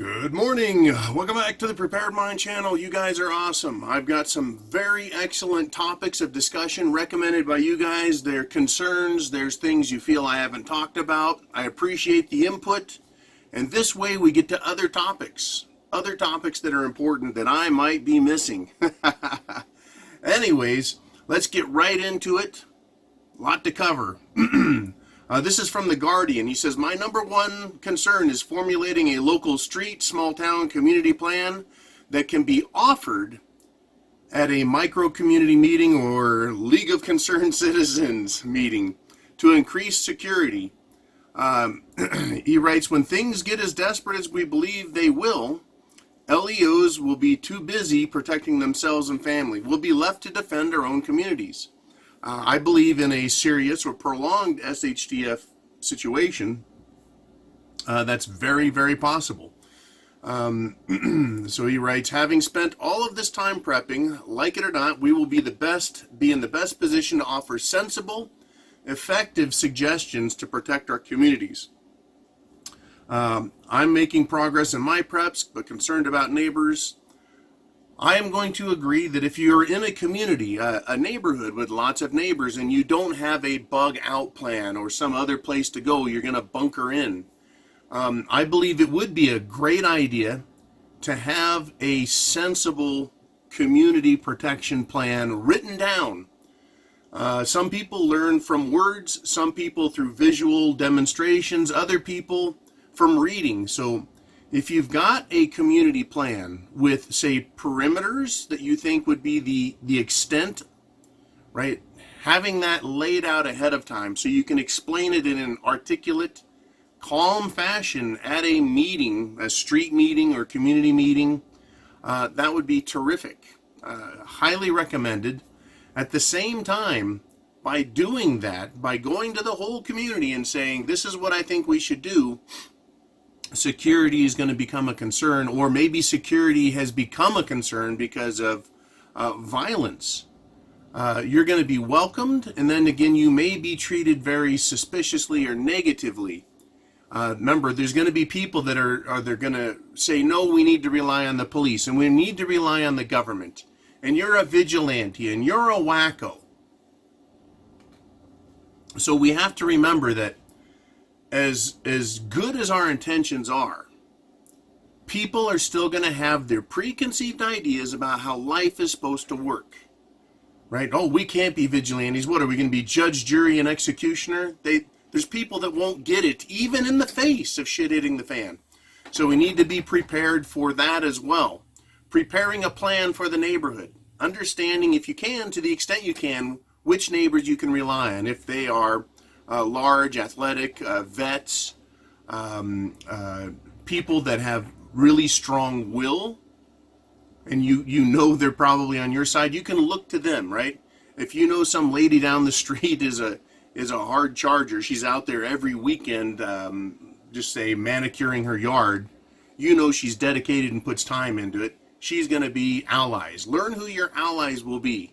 Good morning. Welcome back to the Prepared Mind channel. You guys are awesome. I've got some very excellent topics of discussion recommended by you guys. There are concerns, there's things you feel I haven't talked about. I appreciate the input. And this way we get to other topics that are important that I might be missing. Anyways, let's get right into it. A lot to cover. This is from The Guardian. He says, my number one concern is formulating a local street, small town community plan that can be offered at a micro community meeting or League of Concerned Citizens meeting to increase security. He writes, when things get as desperate as we believe they will, LEOs will be too busy protecting themselves and family. We'll be left to defend our own communities. I believe in a serious or prolonged SHTF situation. That's very, very possible. So he writes, having spent all of this time prepping, like it or not, we will be in the best position to offer sensible, effective suggestions to protect our communities. I'm making progress in my preps, but concerned about neighbors. I am going to agree that if you're in a community, a neighborhood with lots of neighbors, and you don't have a bug out plan or some other place to go, you're going to bunker in. I believe it would be a great idea to have a sensible community protection plan written down. Some people learn from words, some people through visual demonstrations, other people from reading. So if you've got a community plan with, say, perimeters that you think would be the extent, right? Having that laid out ahead of time so you can explain it in an articulate, calm fashion at a meeting, a street meeting or community meeting, that would be terrific. Highly recommended. At the same time, by doing that, by going to the whole community and saying, this is what I think we should do, security is going to become a concern, or maybe security has become a concern because of violence. You're going to be welcomed, and then again, you may be treated very suspiciously or negatively. Remember, there's going to be people that they're going to say, no, we need to rely on the police, and we need to rely on the government, and you're a vigilante, and you're a wacko. So we have to remember that as good as our intentions are, people are still going to have their preconceived ideas about how life is supposed to work, right? Oh, we can't be vigilantes. What, are we going to be judge, jury, and executioner? There's people that won't get it, even in the face of shit hitting the fan. So we need to be prepared for that as well. Preparing a plan for the neighborhood. Understanding, if you can, to the extent you can, which neighbors you can rely on. If they are large, athletic, vets, people that have really strong will, and you know they're probably on your side, you can look to them, right? If you know some lady down the street is a hard charger, she's out there every weekend, just say manicuring her yard, you know she's dedicated and puts time into it, she's going to be allies. Learn who your allies will be,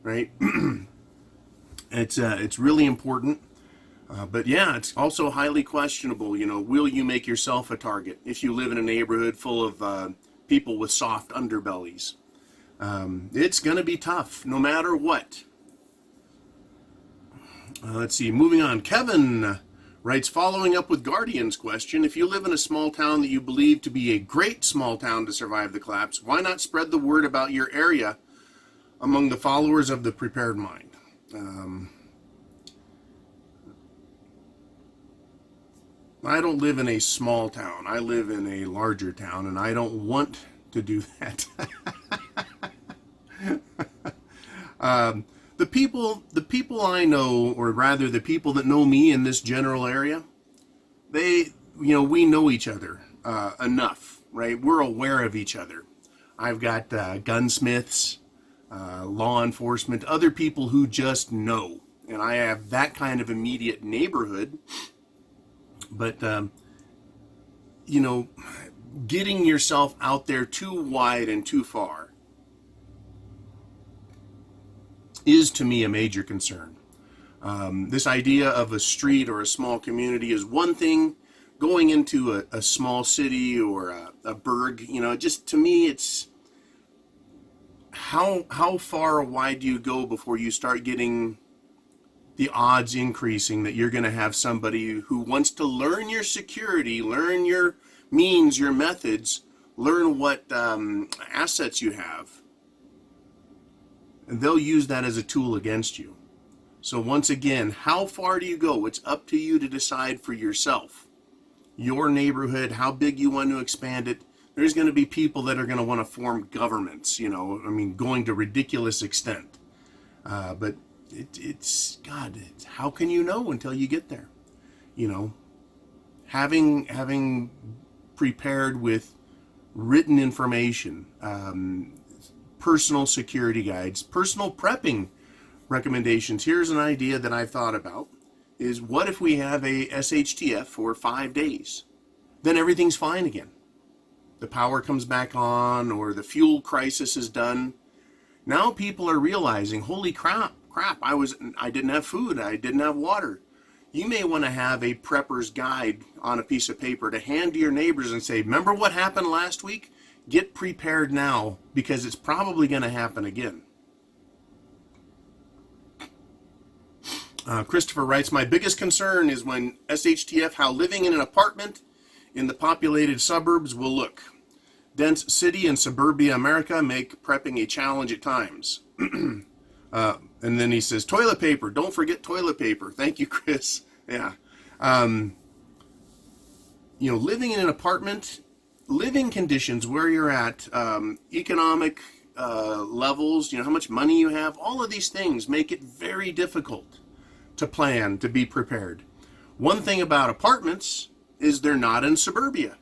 right? It's really important. But yeah, it's also highly questionable, will you make yourself a target if you live in a neighborhood full of people with soft underbellies? It's going to be tough, no matter what. Let's see, moving on. Kevin writes, following up with Guardian's question, if you live in a small town that you believe to be a great small town to survive the collapse, why not spread the word about your area among the followers of the Prepared Mind? I don't live in a small town. I live in a larger town, and I don't want to do that. The people I know, or rather the people that know me in this general area, we know each other enough, right? We're aware of each other. I've got gunsmiths, law enforcement, other people who just know, and I have that kind of immediate neighborhood. But, getting yourself out there too wide and too far is, to me, a major concern. This idea of a street or a small community is one thing. going into a small city or a burg, you know, just to me, it's how far wide do you go before you start getting the odds increasing that you're going to have somebody who wants to learn your security, learn your means, your methods, learn what assets you have, and they'll use that as a tool against you. So once again, how far do you go? It's up to you to decide for yourself. Your neighborhood, how big you want to expand it. There's going to be people that are going to want to form governments, you know, I mean, going to ridiculous extent. But it's how can you know until you get there? You know, having prepared with written information, personal security guides, personal prepping recommendations. Here's an idea that I've thought about, is what if we have a SHTF for 5 days? Then everything's fine again. The power comes back on, or the fuel crisis is done. Now people are realizing, holy crap, I didn't have food, I didn't have water. You may want to have a prepper's guide on a piece of paper to hand to your neighbors and say, remember what happened last week? Get prepared now, because it's probably going to happen again. Christopher writes, my biggest concern is when SHTF, how living in an apartment in the populated suburbs will look. Dense city and suburbia America make prepping a challenge at times. And then he says, toilet paper. Don't forget toilet paper. Thank you, Chris. Yeah. You know, living in an apartment, living conditions where you're at, economic levels, you know, how much money you have, all of these things make it very difficult to plan, to be prepared. One thing about apartments is they're not in suburbia.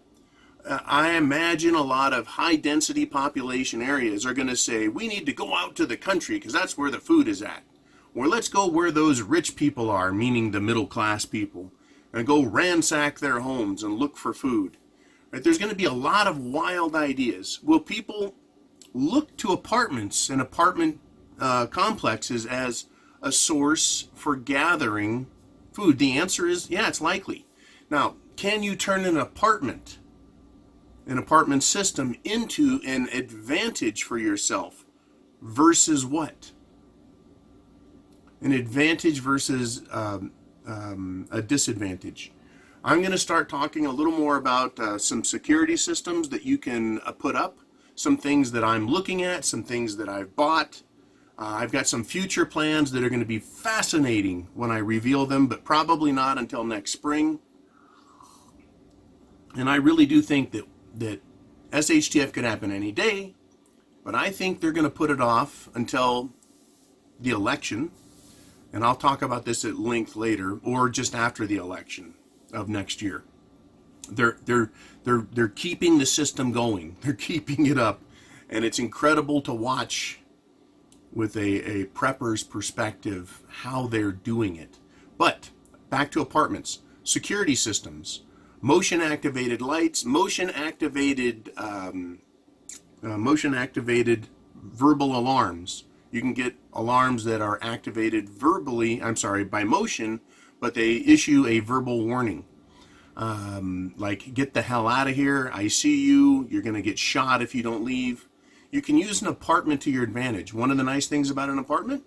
I imagine a lot of high density population areas are going to say, we need to go out to the country because that's where the food is at. Or let's go where those rich people are, meaning the middle class people, and go ransack their homes and look for food. Right? There's going to be a lot of wild ideas. Will people look to apartments and apartment complexes as a source for gathering food? The answer is, yeah, it's likely. Now, can you turn an apartment system into an advantage for yourself versus what? An advantage versus a disadvantage. I'm going to start talking a little more about some security systems that you can put up, some things that I'm looking at, some things that I've bought. I've got some future plans that are going to be fascinating when I reveal them, but probably not until next spring. And I really do think that SHTF could happen any day, but I think they're going to put it off until the election. And I'll talk about this at length later, or just after the election of next year. They're keeping the system going. They're keeping it up, and it's incredible to watch with a prepper's perspective how they're doing it. But back to apartments, security systems, motion activated lights, motion activated verbal alarms. You can get alarms that are activated by motion, but they issue a verbal warning. Like, get the hell out of here, I see you, you're going to get shot if you don't leave. You can use an apartment to your advantage. One of the nice things about an apartment,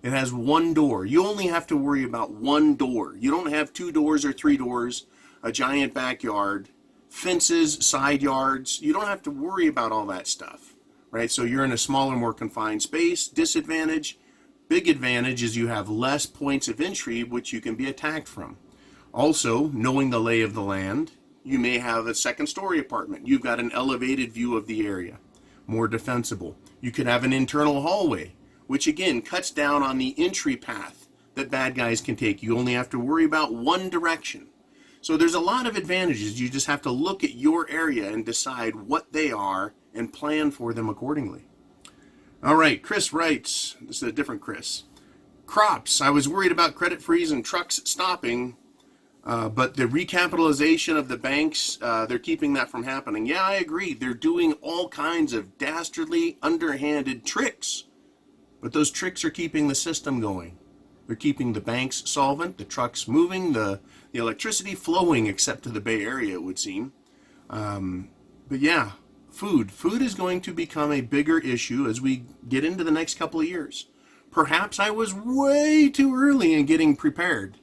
it has one door. You only have to worry about one door. You don't have 2 doors or 3 doors, a giant backyard, fences, side yards. You don't have to worry about all that stuff, right? So you're in a smaller, more confined space. Disadvantage, big advantage is you have less points of entry which you can be attacked from. Also, knowing the lay of the land, you may have a 2nd-story apartment. You've got an elevated view of the area, more defensible. You could have an internal hallway, which again cuts down on the entry path that bad guys can take. You only have to worry about one direction. So there's a lot of advantages. You just have to look at your area and decide what they are and plan for them accordingly. All right, Chris writes, this is a different Chris. Crops, I was worried about credit freeze and trucks stopping, but the recapitalization of the banks, they're keeping that from happening. Yeah, I agree. They're doing all kinds of dastardly, underhanded tricks, but those tricks are keeping the system going. They're keeping the banks solvent, the trucks moving, the electricity flowing, except to the Bay Area, it would seem. But yeah, food. Food is going to become a bigger issue as we get into the next couple of years. Perhaps I was way too early in getting prepared.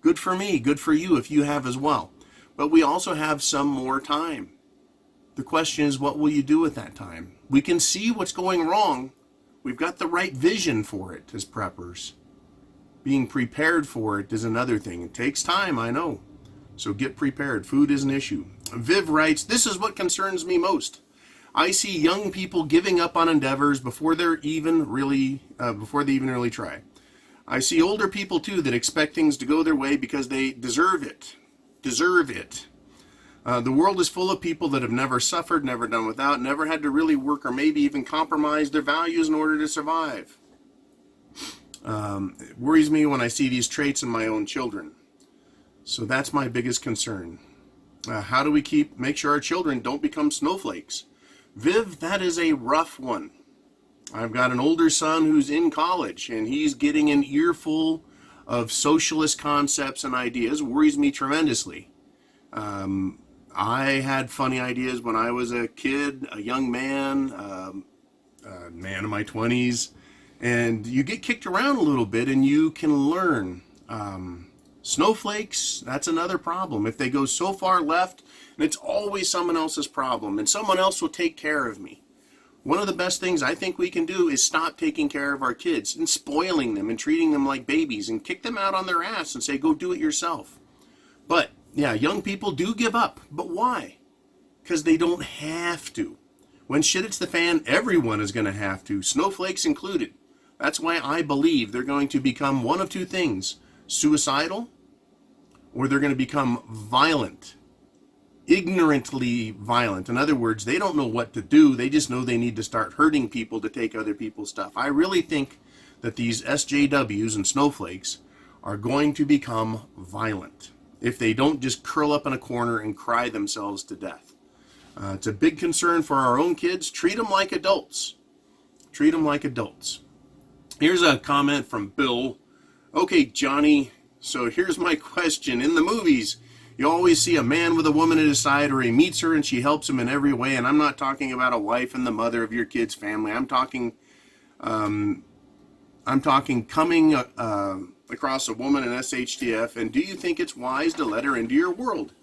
Good for me, good for you if you have as well. But we also have some more time. The question is, what will you do with that time? We can see what's going wrong. We've got the right vision for it as preppers. Being prepared for it is another thing. It takes time, I know. So get prepared. Food is an issue. Viv writes, this is what concerns me most. I see young people giving up on endeavors before they even really try. I see older people too that expect things to go their way because they deserve it. The world is full of people that have never suffered, never done without, never had to really work or maybe even compromise their values in order to survive. It worries me when I see these traits in my own children. So that's my biggest concern. How do we make sure our children don't become snowflakes? Viv, that is a rough one. I've got an older son who's in college, and he's getting an earful of socialist concepts and ideas. Worries me tremendously. I had funny ideas when I was a kid, a young man, a man in my 20s, and you get kicked around a little bit and you can learn. Snowflakes, that's another problem. If they go so far left, and it's always someone else's problem, and someone else will take care of me. One of the best things I think we can do is stop taking care of our kids and spoiling them and treating them like babies and kick them out on their ass and say, go do it yourself. But yeah, young people do give up. But why? Because they don't have to. When shit hits the fan, everyone is going to have to, snowflakes included. That's why I believe they're going to become one of two things: suicidal, or they're going to become violent, ignorantly violent. In other words, they don't know what to do. They just know they need to start hurting people to take other people's stuff. I really think that these SJWs and snowflakes are going to become violent if they don't just curl up in a corner and cry themselves to death. It's a big concern for our own kids. Treat them like adults. Treat them like adults. Here's a comment from Bill. Okay, Johnny, so here's my question. In the movies, you always see a man with a woman at his side, or he meets her and she helps him in every way. And I'm not talking about a wife and the mother of your kid's family. I'm talking coming across a woman in SHTF. And do you think it's wise to let her into your world?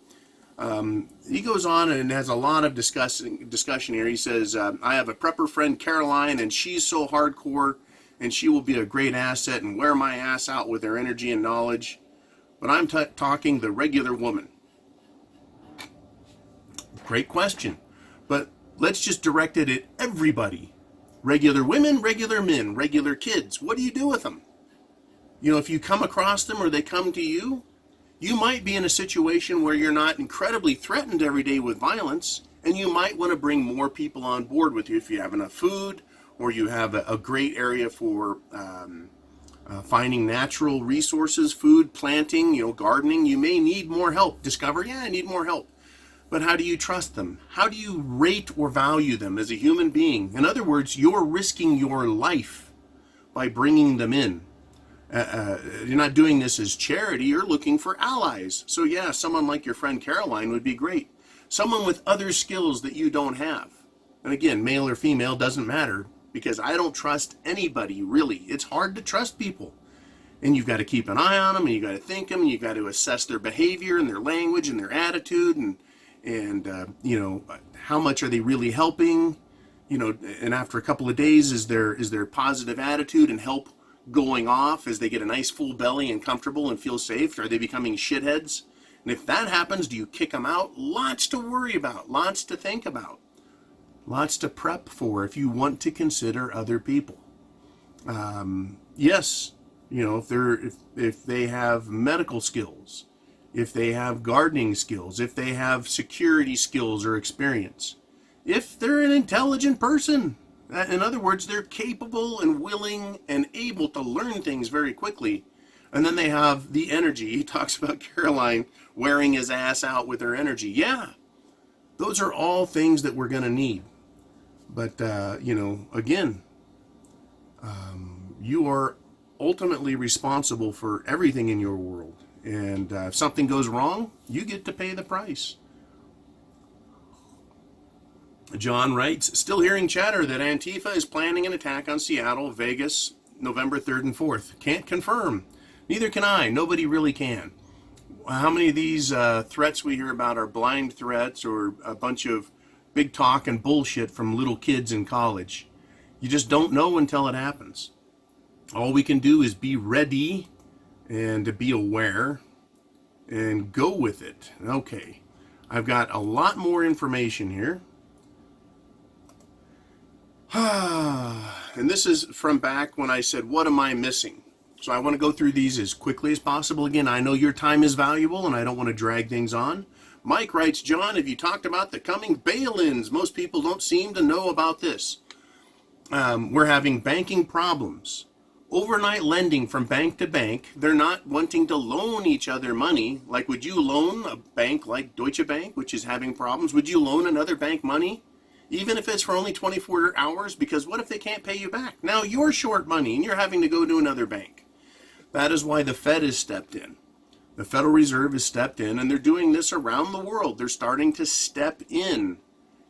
He goes on and has a lot of discussion here. He says, I have a prepper friend, Caroline, and she's so hardcore, and she will be a great asset and wear my ass out with her energy and knowledge. But I'm talking the regular woman. Great question. But let's just direct it at everybody. Regular women, regular men, regular kids. What do you do with them? You know, if you come across them or they come to you, you might be in a situation where you're not incredibly threatened every day with violence, and you might want to bring more people on board with you if you have enough food, or you have a great area for finding natural resources, food, planting, gardening. You may need more help. Discover, I need more help. But how do you trust them? How do you rate or value them as a human being? In other words, you're risking your life by bringing them in. You're not doing this as charity. You're looking for allies. So yeah, someone like your friend Caroline would be great. Someone with other skills that you don't have. And again, male or female doesn't matter, because I don't trust anybody, really. It's hard to trust people. And you've got to keep an eye on them, and you've got to think them, and you've got to assess their behavior and their language and their attitude, and how much are they really helping? And after a couple of days, is their positive attitude and help going off as they get a nice full belly and comfortable and feel safe? Are they becoming shitheads? And if that happens, do you kick them out? Lots to worry about, lots to think about, lots to prep for if you want to consider other people. Yes, if they have medical skills, if they have gardening skills, if they have security skills or experience, if they're an intelligent person. In other words, they're capable and willing and able to learn things very quickly. And then they have the energy. He talks about Caroline wearing his ass out with her energy. Yeah, those are all things that we're going to need. But, again, you are ultimately responsible for everything in your world. And if something goes wrong, you get to pay the price. John writes, still hearing chatter that Antifa is planning an attack on Seattle, Vegas, November 3rd and 4th. Can't confirm. Neither can I. Nobody really can. How many of these threats we hear about are blind threats or a bunch of big talk and bullshit from little kids in college? You just don't know until it happens. All we can do is be ready and to be aware and go with it. Okay, I've got a lot more information here. And this is from back when I said, what am I missing? So I want to go through these as quickly as possible. Again, I know your time is valuable and I don't want to drag things on. Mike writes, John, have you talked about the coming bail-ins? Most people don't seem to know about this. We're having banking problems. Overnight lending from bank to bank. They're not wanting to loan each other money. Like, would you loan a bank like Deutsche Bank, which is having problems? Would you loan another bank money? Even if it's for only 24 hours? Because what if they can't pay you back? Now you're short money and you're having to go to another bank. That is why the Fed has stepped in. The Federal Reserve has stepped in, and they're doing this around the world. They're starting to step in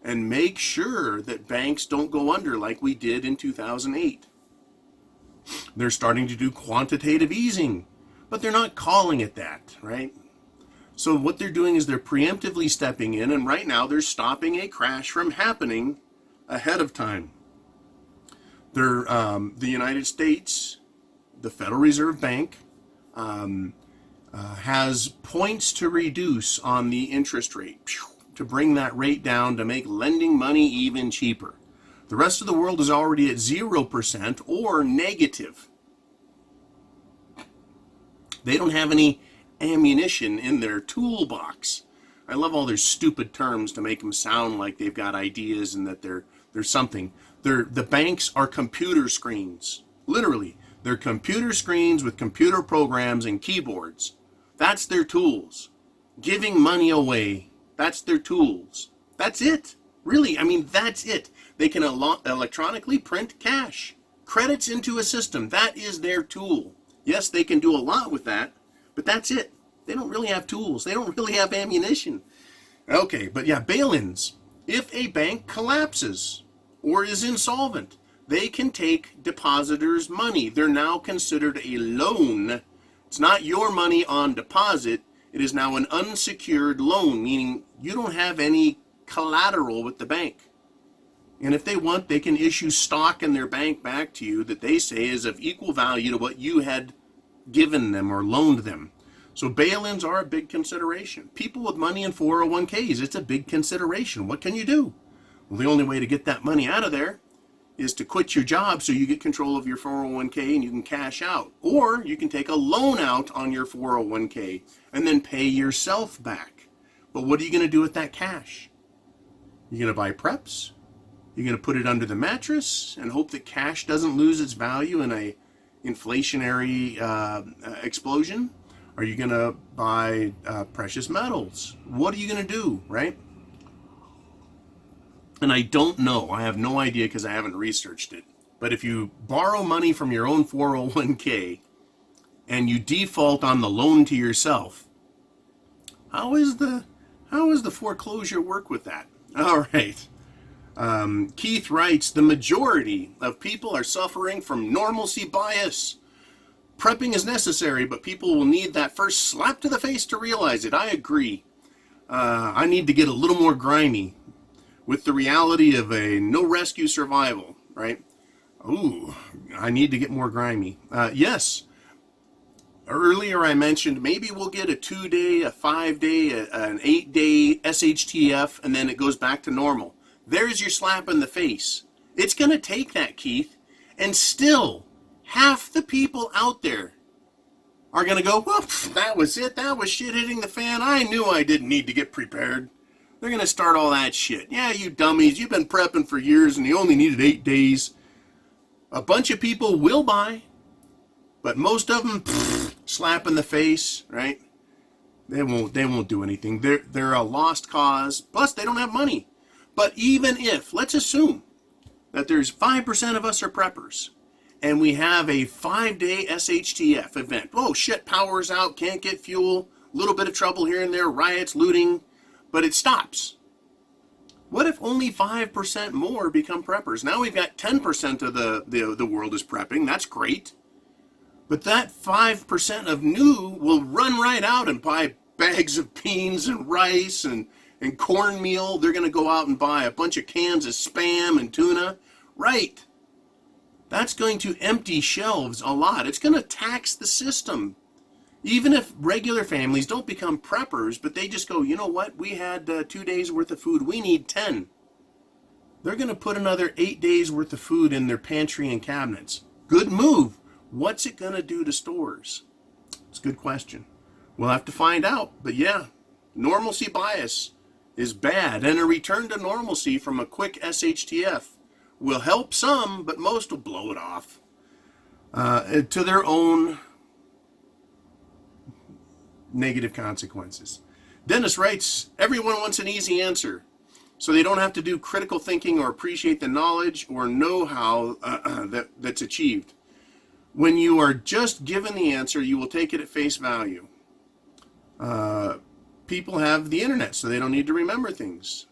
and make sure that banks don't go under like we did in 2008. They're starting to do quantitative easing, but they're not calling it that, right? So what they're doing is they're preemptively stepping in, and right now they're stopping a crash from happening ahead of time. They're, the United States, the Federal Reserve Bank, has points to reduce on the interest rate, to bring that rate down, to make lending money even cheaper. The rest of the world is already at 0% or negative. They don't have any ammunition in their toolbox. I love all their stupid terms to make them sound like they've got ideas and that they're something. The banks are computer screens. Literally, they're computer screens with computer programs and keyboards. That's their tools. Giving money away, that's their tools. That's it. Really, I mean, that's it. They can electronically print cash, credits into a system. That is their tool. Yes, they can do a lot with that, but that's it. They don't really have tools. They don't really have ammunition. Okay, but yeah, bail-ins. If a bank collapses or is insolvent, they can take depositors' money. They're now considered a loan. It's not your money on deposit. It is now an unsecured loan, meaning you don't have any collateral with the bank. And if they want, they can issue stock in their bank back to you that they say is of equal value to what you had given them or loaned them. So bail-ins are a big consideration. People with money in 401ks, it's a big consideration. What can you do? Well, the only way to get that money out of there is to quit your job so you get control of your 401k and you can cash out. Or you can take a loan out on your 401k and then pay yourself back. But what are you going to do with that cash? You're going to buy preps? You're going to put it under the mattress and hope that cash doesn't lose its value in a inflationary explosion? Are you going to buy precious metals? What are you going to do, right? And I don't know. I have no idea because I haven't researched it. But if you borrow money from your own 401k and you default on the loan to yourself, how is the foreclosure work with that? All right. Keith writes, the majority of people are suffering from normalcy bias. Prepping is necessary, but people will need that first slap to the face to realize it. I agree. I need to get a little more grimy with the reality of a no rescue survival, right? Ooh, I need to get more grimy. Yes. Earlier I mentioned maybe we'll get a 2-day, a 5-day, an 8-day SHTF, and then it goes back to normal. There's your slap in the face. It's going to take that, Keith, and still half the people out there are going to go, well, that was it. That was shit hitting the fan. I knew I didn't need to get prepared. They're going to start all that shit. Yeah, you dummies, you've been prepping for years and you only needed 8 days. A bunch of people will buy, but most of them, slap in the face, right? They won't do anything. They're a lost cause. Plus, they don't have money. But even if, let's assume that there's 5% of us are preppers, and we have a 5-day SHTF event. Oh shit, power's out, can't get fuel, a little bit of trouble here and there, riots, looting, but it stops. What if only 5% more become preppers? Now we've got 10% of the world is prepping. That's great. But that 5% of new will run right out and buy bags of beans and rice and cornmeal. They're going to go out and buy a bunch of cans of Spam and tuna. Right. That's going to empty shelves a lot. It's going to tax the system. Even if regular families don't become preppers, but they just go, you know what, we had 2 days worth of food, we need 10. They're going to put another 8 days worth of food in their pantry and cabinets. Good move. What's it going to do to stores? It's a good question. We'll have to find out. But yeah, normalcy bias is bad, and a return to normalcy from a quick SHTF will help some, but most will blow it off to their own negative consequences. Dennis writes, everyone wants an easy answer, so they don't have to do critical thinking or appreciate the knowledge or know-how that's achieved. When you are just given the answer, you will take it at face value. People have the internet, so they don't need to remember things.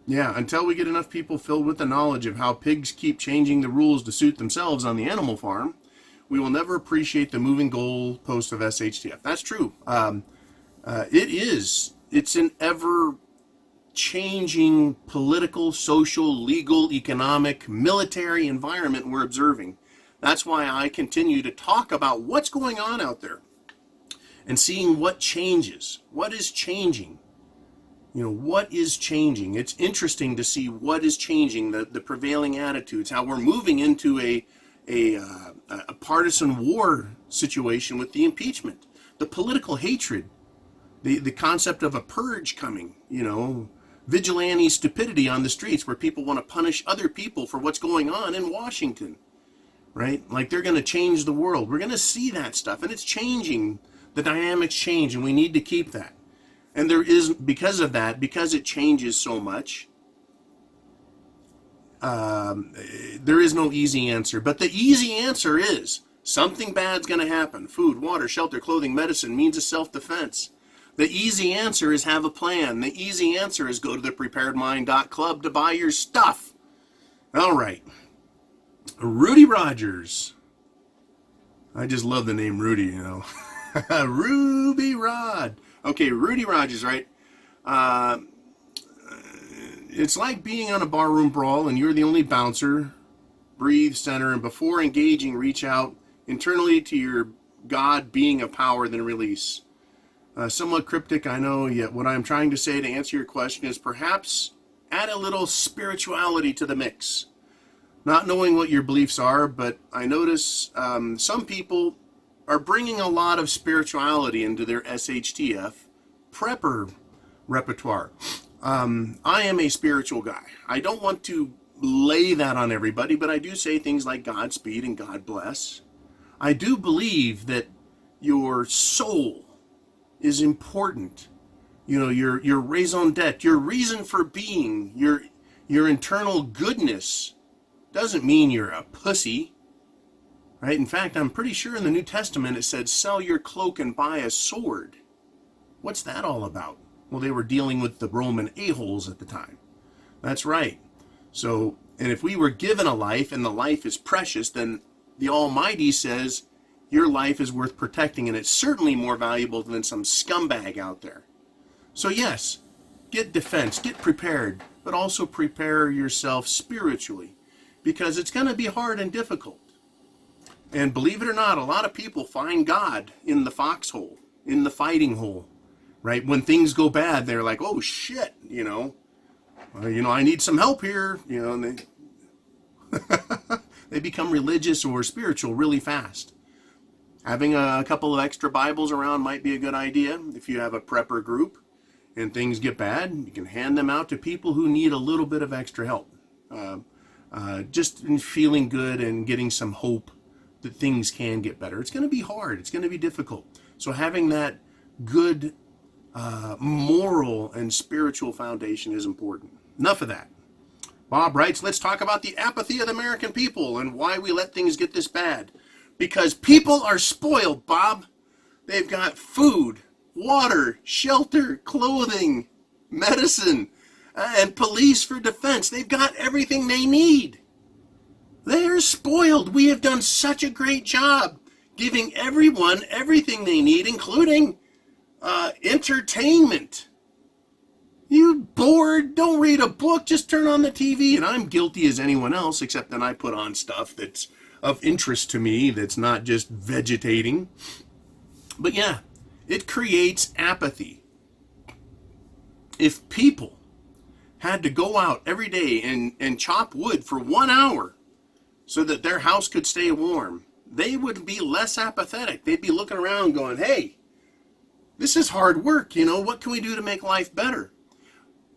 Yeah, until we get enough people filled with the knowledge of how pigs keep changing the rules to suit themselves on the animal farm, we will never appreciate the moving goal post of SHTF. That's true. It's an ever-changing political, social, legal, economic, military environment we're observing. That's why I continue to talk about what's going on out there and seeing what changes. What is changing? You know, what is changing? It's interesting to see what is changing, the prevailing attitudes, how we're moving into a partisan war situation with the impeachment, the political hatred, the concept of a purge coming, you know, vigilante stupidity on the streets where people want to punish other people for what's going on in Washington, right? Like they're going to change the world. We're going to see that stuff, and it's changing. The dynamics change, and we need to keep that. And there is, because of that, because it changes so much, there is no easy answer. But the easy answer is something bad's going to happen. Food, water, shelter, clothing, medicine, means of self-defense. The easy answer is have a plan. The easy answer is go to the preparedmind.club to buy your stuff. All right. Rudy Rogers. I just love the name Rudy, you know. Ruby Rod. Okay, Rudy Rogers, right? It's like being on a barroom brawl and you're the only bouncer. Breathe, center, and before engaging, reach out internally to your God being of power, then release. Somewhat cryptic, I know, yet what I'm trying to say to answer your question is perhaps add a little spirituality to the mix. Not knowing what your beliefs are, but I notice some people are bringing a lot of spirituality into their SHTF prepper repertoire. I am a spiritual guy. I don't want to lay that on everybody, but I do say things like Godspeed and God bless. I do believe that your soul is important. You know, your raison d'etre, your reason for being, your internal goodness doesn't mean you're a pussy. Right? In fact, I'm pretty sure in the New Testament it said, sell your cloak and buy a sword. What's that all about? Well, they were dealing with the Roman a-holes at the time. That's right. So, and if we were given a life and the life is precious, then the Almighty says your life is worth protecting, and it's certainly more valuable than some scumbag out there. So yes, get defense, get prepared, but also prepare yourself spiritually, because it's going to be hard and difficult. And believe it or not, a lot of people find God in the foxhole, in the fighting hole, right? When things go bad, they're like, oh shit, I need some help here, and they become religious or spiritual really fast. Having a couple of extra Bibles around might be a good idea. If you have a prepper group and things get bad, you can hand them out to people who need a little bit of extra help. Just in feeling good and getting some hope that things can get better. It's going to be hard. It's going to be difficult. So having that good moral and spiritual foundation is important. Enough of that. Bob writes, let's talk about the apathy of the American people and why we let things get this bad. Because people are spoiled, Bob. They've got food, water, shelter, clothing, medicine, and police for defense. They've got everything they need. They're spoiled. We have done such a great job giving everyone everything they need, including entertainment. You bored? Don't read a book. Just turn on the TV. And I'm guilty as anyone else, except that I put on stuff that's of interest to me, that's not just vegetating. But yeah, it creates apathy. If people had to go out every day and chop wood for 1 hour so that their house could stay warm, they would be less apathetic. They'd be looking around going, hey, this is hard work, what can we do to make life better?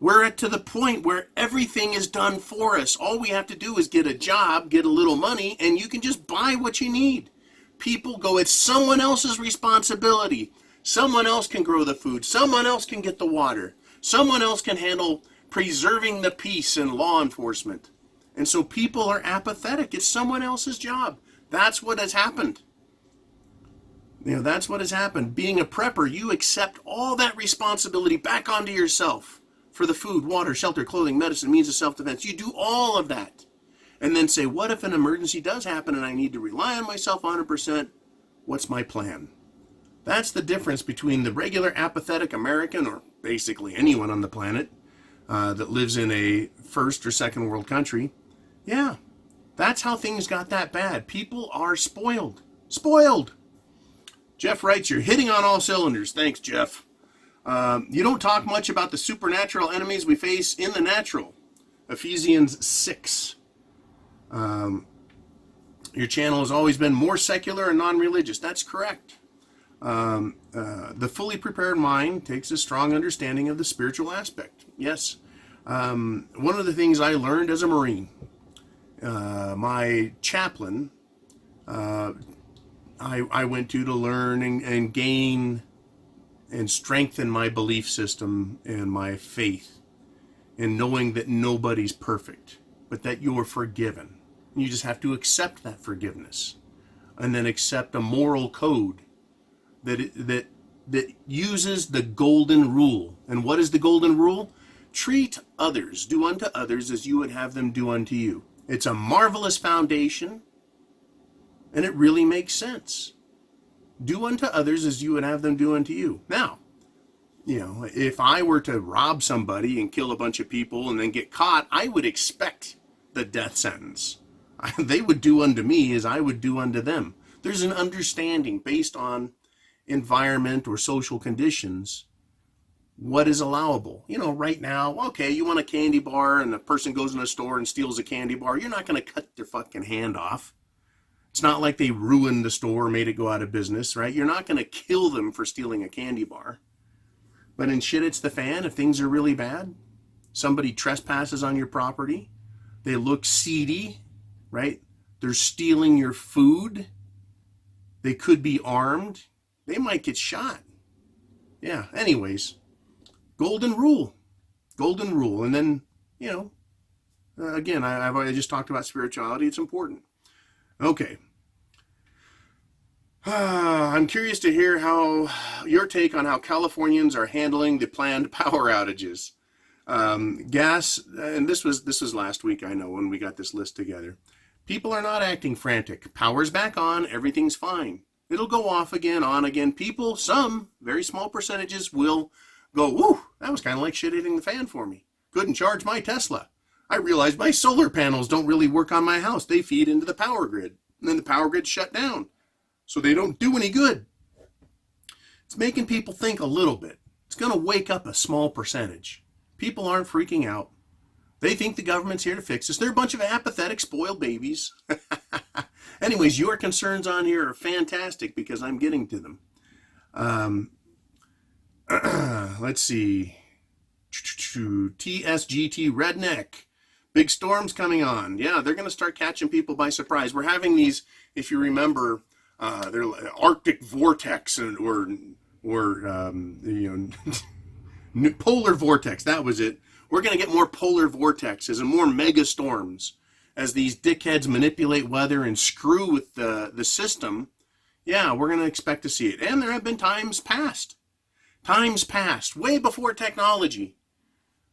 We're to the point where everything is done for us. All we have to do is get a job, get a little money, and you can just buy what you need. People go, it's someone else's responsibility. Someone else can grow the food. Someone else can get the water. Someone else can handle preserving the peace and law enforcement. And so people are apathetic. It's someone else's job. That's what has happened. That's what has happened. Being a prepper, you accept all that responsibility back onto yourself for the food, water, shelter, clothing, medicine, means of self-defense. You do all of that. And then say, what if an emergency does happen and I need to rely on myself 100%? What's my plan? That's the difference between the regular apathetic American, or basically anyone on the planet that lives in a first or second world country. Yeah, that's how things got that bad. People are spoiled. Spoiled. Jeff writes, you're hitting on all cylinders. Thanks, Jeff. You don't talk much about the supernatural enemies we face in the natural. Ephesians 6. Your channel has always been more secular and non-religious. That's correct. The fully prepared mind takes a strong understanding of the spiritual aspect. Yes. One of the things I learned as a Marine, my chaplain, I went to learn and gain and strengthen my belief system and my faith in knowing that nobody's perfect, but that you're forgiven. You just have to accept that forgiveness and then accept a moral code that uses the golden rule. And what is the golden rule? Treat others, do unto others as you would have them do unto you. It's a marvelous foundation, and it really makes sense. Do unto others as you would have them do unto you. Now, if I were to rob somebody and kill a bunch of people and then get caught, I would expect the death sentence. They would do unto me as I would do unto them. There's an understanding based on environment or social conditions what is allowable. Right now, okay, you want a candy bar and the person goes in a store and steals a candy bar, you're not going to cut their fucking hand off. It's not like they ruined the store or made it go out of business, right? You're not going to kill them for stealing a candy bar. But in shit it's the fan, if things are really bad, somebody trespasses on your property, they look seedy, right? They're stealing your food. They could be armed. They might get shot. Yeah, anyways, golden rule. Golden rule. And then, again, I just talked about spirituality. It's important. Okay. I'm curious to hear your take on how Californians are handling the planned power outages. Gas, and this was last week, I know, when we got this list together. People are not acting frantic. Power's back on. Everything's fine. It'll go off again, on again. People, some very small percentages, will go, whoo, that was kind of like shit hitting the fan for me. Couldn't charge my Tesla. I realized my solar panels don't really work on my house. They feed into the power grid. And then the power grid's shut down. So they don't do any good. It's making people think a little bit. It's going to wake up a small percentage. People aren't freaking out. They think the government's here to fix us. They're a bunch of apathetic, spoiled babies. Anyways, your concerns on here are fantastic because I'm getting to them. Let's see. TSGT Redneck. Big storms coming on. Yeah, they're going to start catching people by surprise. We're having these, if you remember, they're Arctic vortex or or polar vortex. That was it. We're going to get more polar vortexes and more mega storms as these dickheads manipulate weather and screw with the system. Yeah, we're going to expect to see it. And there have been times past, way before technology.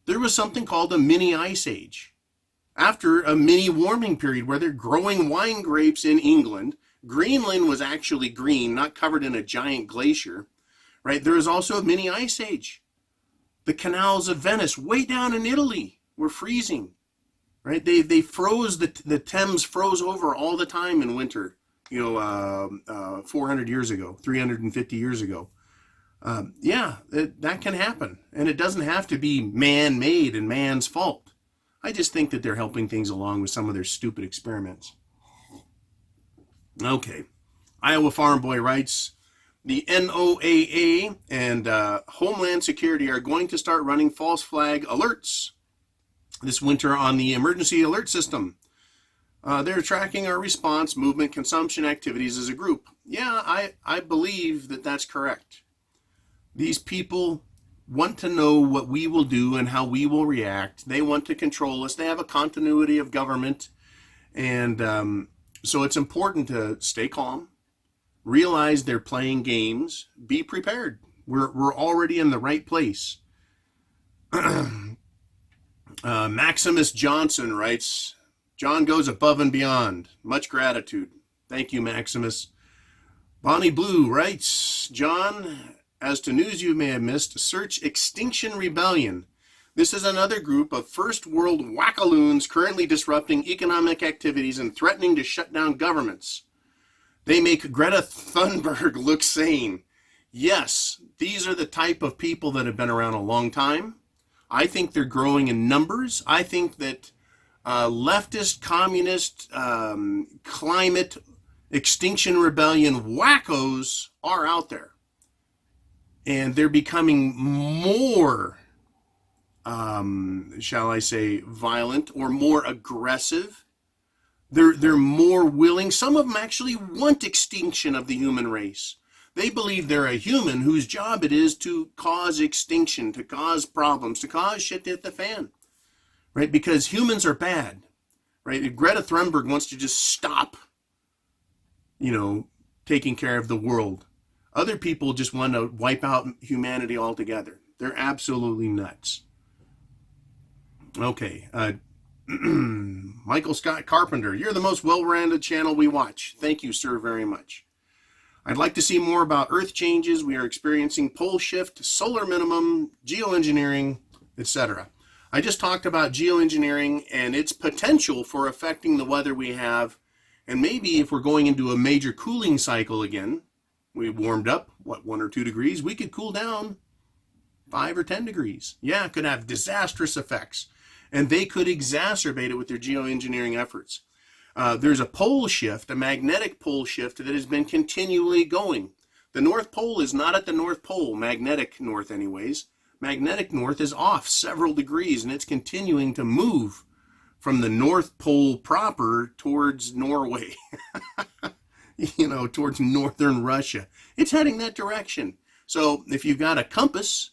There was something called a mini ice age. After a mini warming period where they're growing wine grapes in England, Greenland was actually green, not covered in a giant glacier, right? There is also a mini ice age. The canals of Venice, way down in Italy, were freezing, right? They froze, the Thames froze over all the time in winter, 400 years ago, 350 years ago. That can happen. And it doesn't have to be man-made and man's fault. I just think that they're helping things along with some of their stupid experiments. Okay. Iowa Farm Boy writes, the NOAA and Homeland Security are going to start running false flag alerts this winter on the emergency alert system. They're tracking our response, movement, consumption activities as a group. Yeah, I believe that that's correct. These people want to know what we will do and how we will react. They want to control us. They have a continuity of government. And so it's important to stay calm, realize they're playing games, be prepared. We're already in the right place. Maximus Johnson writes, John goes above and beyond. Much gratitude. Thank you, Maximus. Bonnie Blue writes, John, as to news you may have missed, search Extinction Rebellion. This is another group of first world wackaloons currently disrupting economic activities and threatening to shut down governments. They make Greta Thunberg look sane. Yes, these are the type of people that have been around a long time. I think they're growing in numbers. I think that leftist, communist, climate, Extinction Rebellion wackos are out there. And they're becoming more, shall I say, violent or more aggressive. They're more willing. Some of them actually want extinction of the human race. They believe they're a human whose job it is to cause extinction, to cause problems, to cause shit to hit the fan, right? Because humans are bad, right? If Greta Thunberg wants to just stop, taking care of the world. Other people just want to wipe out humanity altogether. They're absolutely nuts. Okay. Michael Scott Carpenter, you're the most well-rounded channel we watch. Thank you, sir, very much. I'd like to see more about Earth changes. We are experiencing pole shift, solar minimum, geoengineering, etc. I just talked about geoengineering and its potential for affecting the weather we have. And maybe if we're going into a major cooling cycle again, we warmed up, 1 or 2 degrees, we could cool down 5 or 10 degrees. Yeah, it could have disastrous effects. And they could exacerbate it with their geoengineering efforts. There's a pole shift, a magnetic pole shift that has been continually going. The North Pole is not at the North Pole, magnetic north anyways. Magnetic north is off several degrees, and it's continuing to move from the North Pole proper towards Norway. Towards northern Russia. It's heading that direction. So if you've got a compass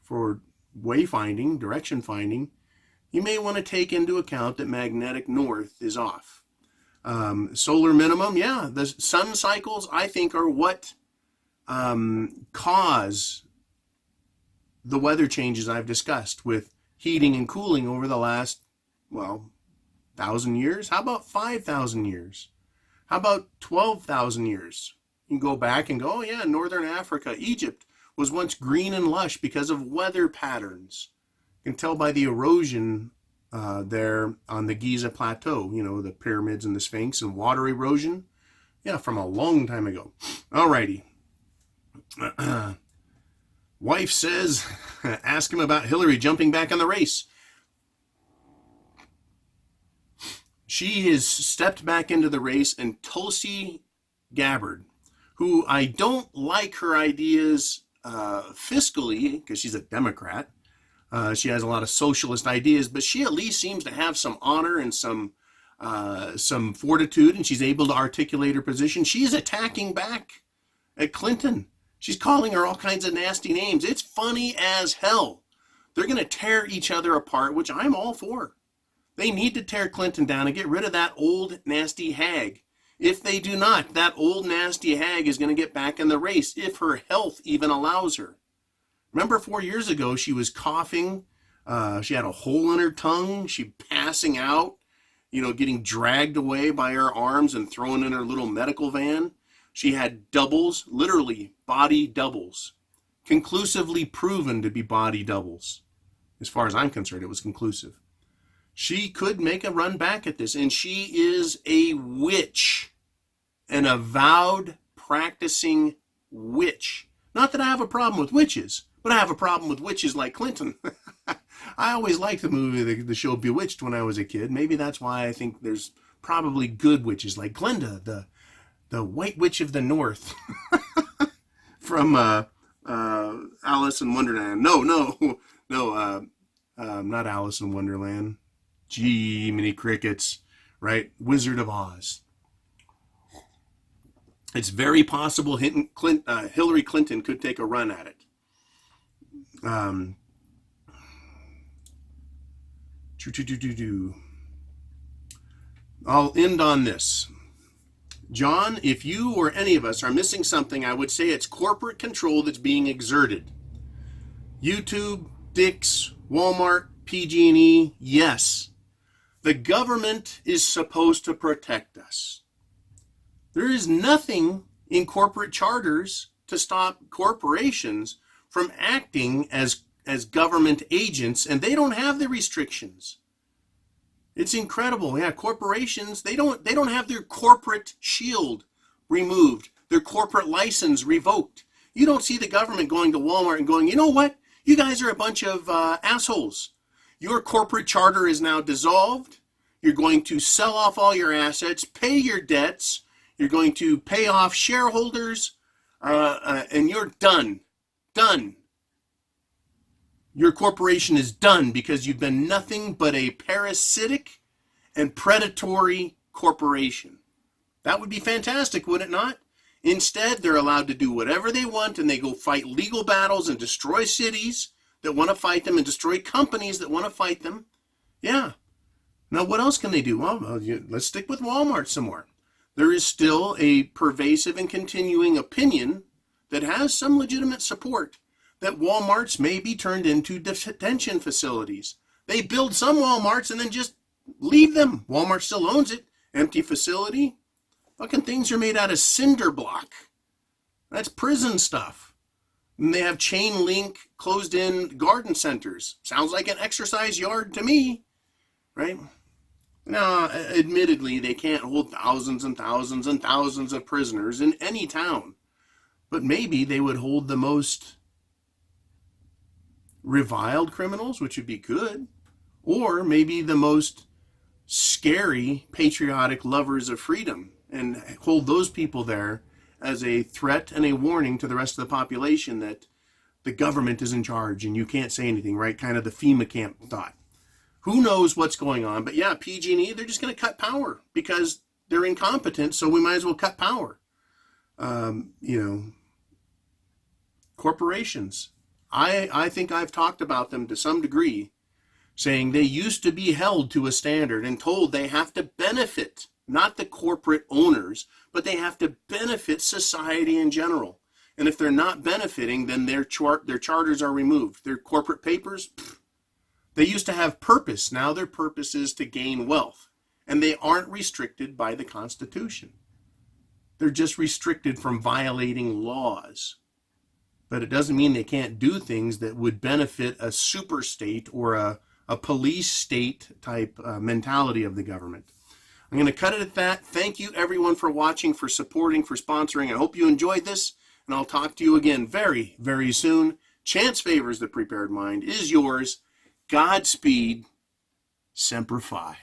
for wayfinding, direction finding, you may want to take into account that magnetic north is off. Solar minimum, yeah, the sun cycles, I think, are what cause the weather changes I've discussed with heating and cooling over the last, 1,000 years. How about 5,000 years? How about 12,000 years? You can go back and go, oh yeah, Northern Africa, Egypt was once green and lush because of weather patterns. You can tell by the erosion there on the Giza Plateau, the pyramids and the Sphinx and water erosion. Yeah, from a long time ago. Alrighty. Wife says, ask him about Hillary jumping back in the race. She has stepped back into the race, and Tulsi Gabbard, who I don't like her ideas fiscally, because she's a Democrat. She has a lot of socialist ideas, but she at least seems to have some honor and some fortitude, and she's able to articulate her position. She's attacking back at Clinton. She's calling her all kinds of nasty names. It's funny as hell. They're going to tear each other apart, which I'm all for. They need to tear Clinton down and get rid of that old nasty hag. If they do not, that old nasty hag is going to get back in the race if her health even allows her. Remember 4 years ago, she was coughing. She had a hole in her tongue. She passing out, getting dragged away by her arms and thrown in her little medical van. She had doubles, literally body doubles, conclusively proven to be body doubles. As far as I'm concerned, it was conclusive. She could make a run back at this, and she is a witch, an avowed, practicing witch. Not that I have a problem with witches, but I have a problem with witches like Clinton. I always liked the movie, the show Bewitched when I was a kid. Maybe that's why I think there's probably good witches like Glinda, the White Witch of the North from Alice in Wonderland. No, not Alice in Wonderland. Gee, many crickets, right? Wizard of Oz. It's very possible Hillary Clinton could take a run at it. I'll end on this. John, if you or any of us are missing something, I would say it's corporate control that's being exerted. YouTube, Dick's, Walmart, PG&E, yes. The government is supposed to protect us. There is nothing in corporate charters to stop corporations from acting as government agents, and they don't have the restrictions. It's incredible. Yeah, corporations, they don't have their corporate shield removed, their corporate license revoked. You don't see the government going to Walmart and going, you know what? You guys are a bunch of assholes. Your corporate charter is now dissolved. You're going to sell off all your assets, pay your debts. You're going to pay off shareholders, and you're done. Done. Your corporation is done because you've been nothing but a parasitic and predatory corporation. That would be fantastic, would it not? Instead, they're allowed to do whatever they want, and they go fight legal battles and destroy cities that want to fight them and destroy companies that want to fight them. Yeah. Now, what else can they do? Well, let's stick with Walmart some more. There is still a pervasive and continuing opinion that has some legitimate support that Walmarts may be turned into detention facilities. They build some Walmarts and then just leave them. Walmart still owns it. Empty facility. Fucking things are made out of cinder block. That's prison stuff. And they have chain link closed in garden centers. Sounds like an exercise yard to me, right? Now, admittedly, they can't hold thousands and thousands and thousands of prisoners in any town. But maybe they would hold the most reviled criminals, which would be good. Or maybe the most scary, patriotic lovers of freedom, and hold those people there as a threat and a warning to the rest of the population that the government is in charge and you can't say anything, right? Kind of the FEMA camp thought. Who knows what's going on? But yeah, PG&E, they're just going to cut power because they're incompetent, so we might as well cut power. Corporations. I think I've talked about them to some degree, saying they used to be held to a standard and told they have to benefit, not the corporate owners, but they have to benefit society in general. And if they're not benefiting, then their charters are removed. Their corporate papers, they used to have purpose. Now their purpose is to gain wealth. And they aren't restricted by the Constitution. They're just restricted from violating laws. But it doesn't mean they can't do things that would benefit a super state or a police state type mentality of the government. I'm going to cut it at that. Thank you everyone for watching, for supporting, for sponsoring. I hope you enjoyed this, and I'll talk to you again very, very soon. Chance favors the prepared mind. Is yours. Godspeed. Semper Fi.